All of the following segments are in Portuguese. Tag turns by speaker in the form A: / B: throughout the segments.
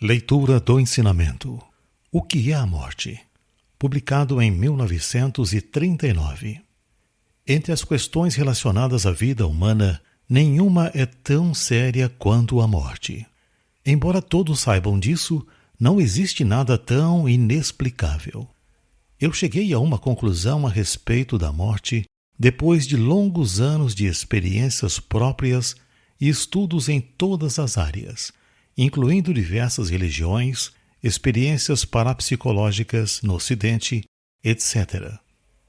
A: Leitura do Ensinamento. O que é a morte? Publicado em 1939. Entre as questões relacionadas à vida humana, nenhuma é tão séria quanto a morte. Embora todos saibam disso, não existe nada tão inexplicável. Eu cheguei a uma conclusão a respeito da morte depois de longos anos de experiências próprias e estudos em todas as áreas, incluindo diversas religiões, experiências parapsicológicas no Ocidente, etc.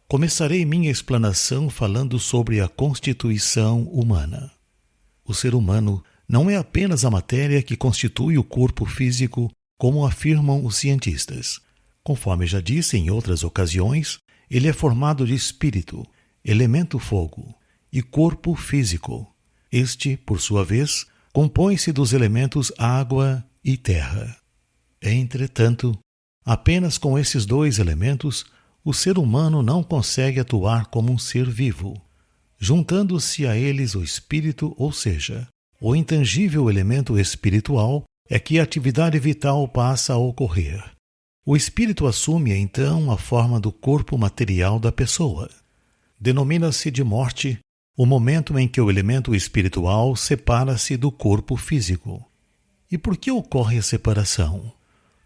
A: Começarei minha explanação falando sobre a constituição humana. O ser humano não é apenas a matéria que constitui o corpo físico, como afirmam os cientistas. Conforme já disse em outras ocasiões, ele é formado de espírito, elemento fogo, e corpo físico. Este, por sua vez, compõe-se dos elementos água e terra. Entretanto, apenas com esses dois elementos, o ser humano não consegue atuar como um ser vivo, juntando-se a eles o espírito, ou seja, o intangível elemento espiritual, é que a atividade vital passa a ocorrer. O espírito assume, então, a forma do corpo material da pessoa. Denomina-se de morte o momento em que o elemento espiritual separa-se do corpo físico. E por que ocorre a separação?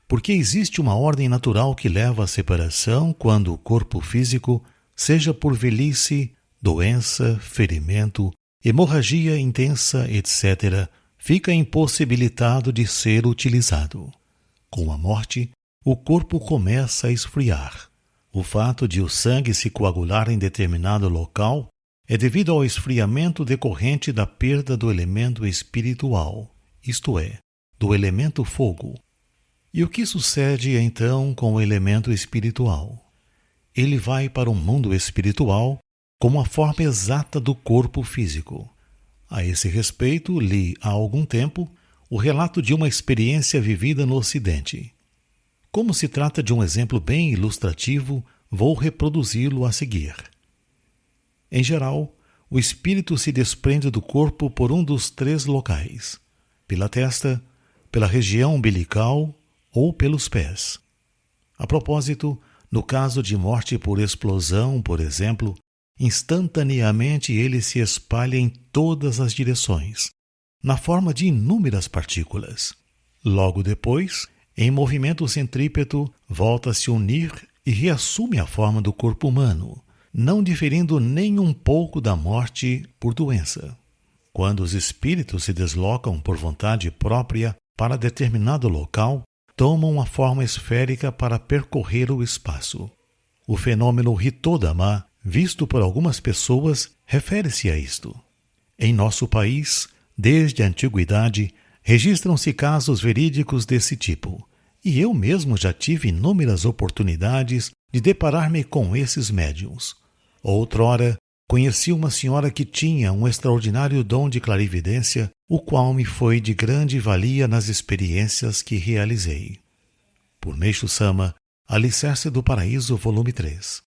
A: Porque existe uma ordem natural que leva à separação quando o corpo físico, seja por velhice, doença, ferimento, hemorragia intensa, etc., fica impossibilitado de ser utilizado. Com a morte, o corpo começa a esfriar. O fato de o sangue se coagular em determinado local é devido ao esfriamento decorrente da perda do elemento espiritual, isto é, do elemento fogo. E o que sucede então com o elemento espiritual? Ele vai para o mundo espiritual como a forma exata do corpo físico. A esse respeito, li há algum tempo o relato de uma experiência vivida no Ocidente. Como se trata de um exemplo bem ilustrativo, vou reproduzi-lo a seguir. Em geral, o espírito se desprende do corpo por um dos três locais: pela testa, pela região umbilical ou pelos pés. A propósito, no caso de morte por explosão, por exemplo, instantaneamente ele se espalha em todas as direções, na forma de inúmeras partículas. Logo depois, em movimento centrípeto, volta a se unir e reassume a forma do corpo humano, não diferindo nem um pouco da morte por doença. Quando os espíritos se deslocam por vontade própria para determinado local, tomam a forma esférica para percorrer o espaço. O fenômeno Hitodama, visto por algumas pessoas, refere-se a isto. Em nosso país, desde a antiguidade, registram-se casos verídicos desse tipo, e eu mesmo já tive inúmeras oportunidades de deparar-me com esses médiuns. Outrora, conheci uma senhora que tinha um extraordinário dom de clarividência, o qual me foi de grande valia nas experiências que realizei. Por Meixo Sama, Alicerce do Paraíso, volume 3.